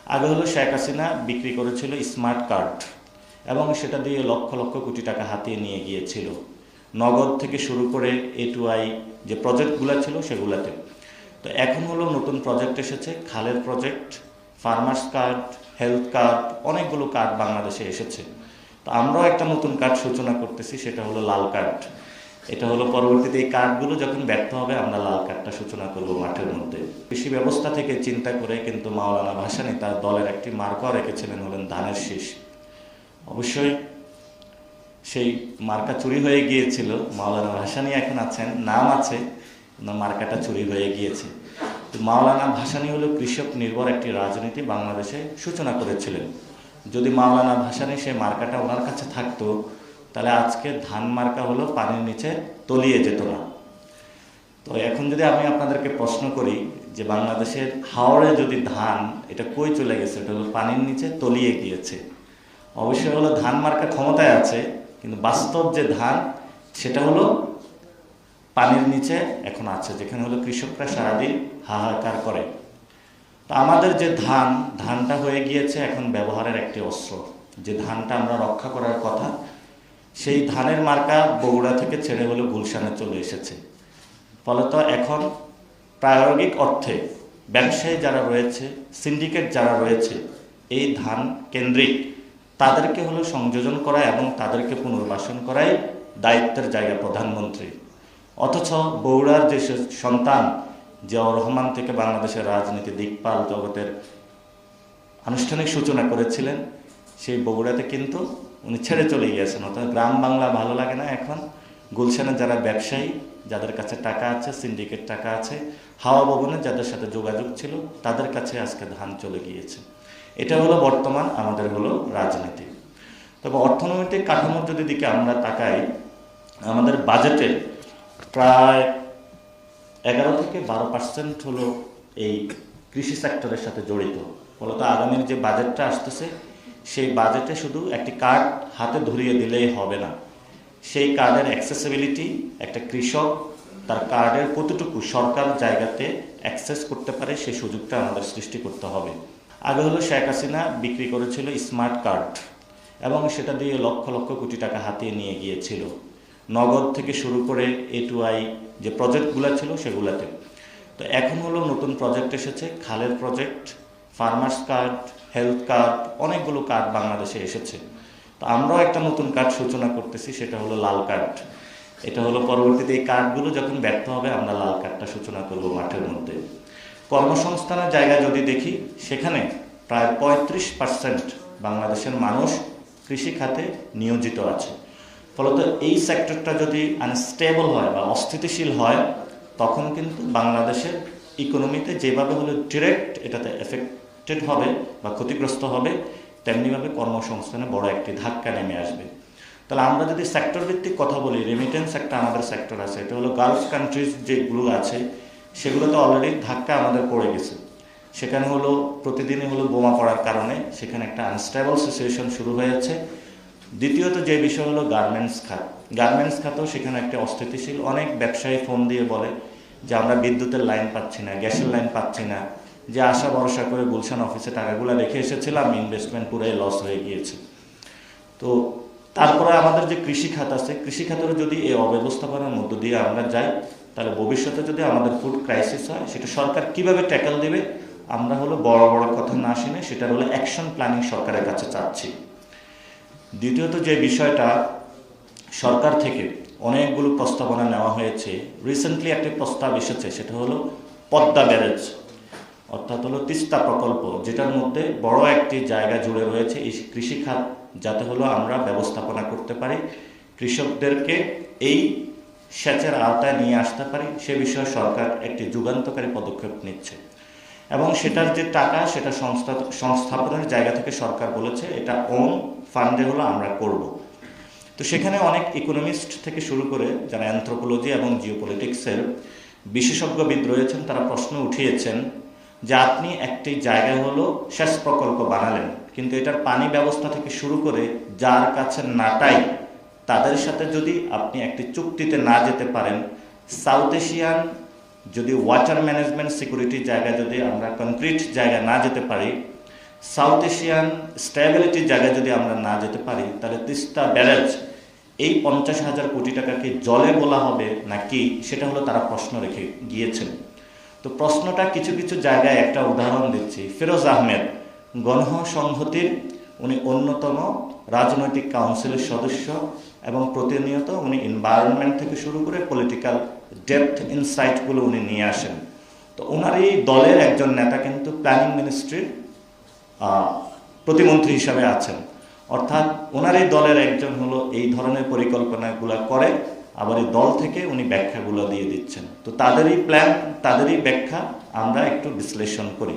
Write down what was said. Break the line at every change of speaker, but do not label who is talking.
আগে হলো শেখ হাসিনা বিক্রি করেছিল স্মার্ট কার্ড এবং সেটা দিয়ে লক্ষ লক্ষ কোটি টাকা হাতিয়ে নিয়ে গিয়েছিল নগদ থেকে শুরু করে এ টু আই যে প্রজেক্টগুলো ছিল সেগুলোতে। তো এখন হলো নতুন প্রজেক্ট এসেছে, খালের project, farmers card, health card, অনেকগুলো কার্ড বাংলাদেশে এসেছে। তো আমরাও একটা নতুন কার্ড সূচনা করতেছি, সেটা হলো লাল কার্ড। এটা হলো পরবর্তীতে এই কার্ডগুলো যখন ব্যর্থ হবে আমরা লাল কার্ডটা সূচনা করব মাঠের মধ্যে। কৃষি ব্যবস্থা থেকে চিন্তা করে কিন্তু মাওলানা ভাসানী তার দলের একটি মার্কাও রেখেছিলেন, হলেন ধানের শীষ। অবশ্যই সেই মার্কা চুরি হয়ে গিয়েছিল, মাওলানা ভাসানী এখন আছেন, নাম আছে, মার্কাটা চুরি হয়ে গিয়েছে। তো মাওলানা ভাসানী হলো কৃষক নির্ভর একটি রাজনীতি বাংলাদেশে সূচনা করেছিলেন। যদি মাওলানা ভাসানী সেই মার্কাটা ওনার কাছে থাকতো তাহলে আজকে ধান মার্কা হলো পানির নিচে তলিয়ে যেত না। তো এখন যদি আমি আপনাদেরকে প্রশ্ন করি যে বাংলাদেশের হাওড়ে যদি ধান, এটা কই চলে গেছে? এটা হলো পানির নিচে তলিয়ে গিয়েছে। অবশ্যই হলো ধান মার্কা ক্ষমতায় আছে, কিন্তু বাস্তব যে ধান সেটা হলো পানির নিচে এখন আছে, যেখানে হলো কৃষকরা সারাদিন হাহাকার করে। তো আমাদের যে ধানটা হয়ে গিয়েছে এখন ব্যবহারের একটি অস্ত্র। যে ধানটা আমরা রক্ষা করার কথা, সেই ধানের মার্কা বগুড়া থেকে ছেড়ে হলো গুলশানে চলে এসেছে। ফলত এখন প্রায়োগিক অর্থে ব্যবসায়ী যারা রয়েছে, সিন্ডিকেট যারা রয়েছে, এই ধান কেন্দ্রিক তাদেরকে হলো সংযোজন করা এবং তাদেরকে পুনর্বাসন করাই দায়িত্বের জায়গা প্রধানমন্ত্রী। অথচ বগুড়ার যে সন্তান জিয়াউর রহমান থেকে বাংলাদেশের রাজনীতি দিকপাল জগতের আনুষ্ঠানিক সূচনা করেছিলেন, সেই বগুড়াতে কিন্তু উনি ছেড়ে চলে গিয়েছেন। অর্থাৎ গ্রাম বাংলা ভালো লাগে না এখন। গুলশানের যারা ব্যবসায়ী, যাদের কাছে টাকা আছে, সিন্ডিকেট টাকা আছে, হাওয়া ভবনে যাদের সাথে যোগাযোগ ছিল, তাদের কাছে আজকে ধান চলে গিয়েছে। এটা হলো বর্তমান আমাদের হলো রাজনীতি। তবে অর্থনৈতিক কাঠামোর যদি দিকে আমরা তাকাই, আমাদের বাজেটের প্রায় 11-12% হলো এই কৃষি সেক্টরের সাথে জড়িত। ফলত আগামীর যে বাজেটটা আসতেছে সেই বাজেটে শুধু একটি কার্ড হাতে ধরিয়ে দিলেই হবে না। সেই কার্ডের অ্যাক্সেসিবিলিটি, একটা কৃষক তার কার্ডের কতটুকু সরকার জায়গাতে অ্যাক্সেস করতে পারে সেই সুযোগটা আমাদের সৃষ্টি করতে হবে। আগে হলো শেখ হাসিনা বিক্রি করেছিল স্মার্ট কার্ড এবং সেটা দিয়ে লক্ষ লক্ষ কোটি টাকা হাতিয়ে নিয়ে গিয়েছিল নগদ থেকে শুরু করে এ টু আই যে প্রজেক্টগুলো ছিল সেগুলোতে। তো এখন হলো নতুন প্রজেক্ট এসেছে, খালের project, farmers card, health card, অনেকগুলো কার্ড বাংলাদেশে এসেছে। তো আমরাও একটা নতুন কার্ড সূচনা করতেছি, সেটা হলো লাল কার্ড। এটা হলো পরবর্তীতে এই কার্ডগুলো যখন ব্যর্থ হবে আমরা লাল কার্ডটা সূচনা করব মাঠের মধ্যে। কর্মসংস্থানের জায়গা যদি দেখি, সেখানে প্রায় 35% বাংলাদেশের মানুষ কৃষি খাতে নিয়োজিত আছে। ফলত এই সেক্টরটা যদি আনস্টেবল হয় বা অস্থিতিশীল হয়, তখন কিন্তু বাংলাদেশের ইকোনমিতে যেভাবে হলো ডিরেক্ট এটাতে এফেক্টেড হবে বা ক্ষতিগ্রস্ত হবে, তেমনিভাবে কর্মসংস্থানে বড় একটি ধাক্কা নেমে আসবে। তাহলে আমরা যদি সেক্টর ভিত্তিক কথা বলি, রেমিটেন্স একটা আমাদের সেক্টর আছে, এটা হলো গালফ কান্ট্রিজ যেগুলো আছে সেগুলোতে অলরেডি ধাক্কা আমাদের পড়ে গেছে। সেখানে হলো প্রতিদিনই হলো বোমা পড়ার কারণে সেখানে একটা আনস্টেবল সিচুয়েশন শুরু হয়েছে। দ্বিতীয়ত যে বিষয় হলো গার্মেন্টস খাত। গার্মেন্টস খাতও সেখানে একটা অস্থিতিশীল। অনেক ব্যবসায়ী ফোন দিয়ে বলে যে আমরা বিদ্যুতের লাইন পাচ্ছি না, গ্যাসের লাইন পাচ্ছি না, যে আশা ভরসা করে গুলশান অফিসে টাকাগুলো রেখে এসেছিলাম, ইনভেস্টমেন্ট পুরোই লস হয়ে গিয়েছে। তো তারপরে আমাদের যে কৃষি খাত আছে, কৃষি খাতের যদি এই অব্যবস্থাপনার মধ্য দিয়ে আমরা যাই, তাহলে ভবিষ্যতে যদি আমাদের ফুড ক্রাইসিস হয়, সেটা সরকার কিভাবে ট্যাকল দেবে, আমরা হলো বড় বড় কথা না শুনে সেটা হলো অ্যাকশন প্ল্যানিং সরকারের কাছে চাচ্ছি। দ্বিতীয়ত যে বিষয়টা, সরকার থেকে অনেকগুলো প্রস্তাবনা নেওয়া হয়েছে। রিসেন্টলি একটি প্রস্তাব এসেছে, সেটা হলো পদ্মা ব্যারেজ, অর্থাৎ হলো তিস্তা প্রকল্প, যেটার মধ্যে বড় একটি জায়গা জুড়ে রয়েছে এই কৃষি খাত, যাতে হলো আমরা ব্যবস্থাপনা করতে পারি, কৃষকদেরকে এই সেচের আওতায় নিয়ে আসতে পারি। সে বিষয়ে সরকার একটি যুগান্তকারী পদক্ষেপ নিচ্ছে এবং সেটার যে টাকা, সেটা সংস্থাপনের জায়গা থেকে সরকার বলেছে এটা ওন ফান্ডে হলো আমরা করব। তো সেখানে অনেক ইকোনমিস্ট থেকে শুরু করে যারা অ্যানথ্রোপোলজি এবং জিওপলিটিক্সের বিশেষজ্ঞবিদ রয়েছেন, তারা প্রশ্ন উঠিয়েছেন যে আপনি একটি জায়গায় হলো সেচ প্রকল্প বানালেন, কিন্তু এটার পানি ব্যবস্থা থেকে শুরু করে যার কাছে নাটাই, তাদের সাথে যদি আপনি একটি চুক্তিতে না যেতে পারেন, সাউথ এশিয়ান যদি ওয়াটার ম্যানেজমেন্ট সিকিউরিটি জায়গায় যদি আমরা কনক্রিট জায়গায় না যেতে পারি, সাউথ এশিয়ান স্ট্যাবিলিটির জায়গায় যদি আমরা না যেতে পারি, তাহলে তিস্তা ব্যারেজ এই 50,000 কোটি টাকাকে জলে বলা হবে নাকি, সেটা হলো তারা প্রশ্ন রেখে গিয়েছেন। তো প্রশ্নটা কিছু কিছু জায়গায়, একটা উদাহরণ দিচ্ছি, ফিরোজ আহমেদ গণসংহতির উনি অন্যতম রাজনৈতিক কাউন্সিলের সদস্য এবং প্রতিনিয়ত উনি এনভায়রনমেন্ট থেকে শুরু করে পলিটিক্যাল ডেপথ ইনসাইটগুলো উনি নিয়ে আসেন। তো ওনার এই দলের একজন নেতা কিন্তু প্ল্যানিং মিনিস্ট্রির প্রতিমন্ত্রী হিসাবে আছেন, অর্থাৎ ওনার এই দলের একজন হলো এই ধরনের পরিকল্পনাগুলো করে, আবার এই দল থেকে উনি ব্যাখ্যাগুলো দিয়ে দিচ্ছেন। তো তাদেরই প্ল্যান, তাদেরই ব্যাখ্যা আমরা একটু বিশ্লেষণ করি।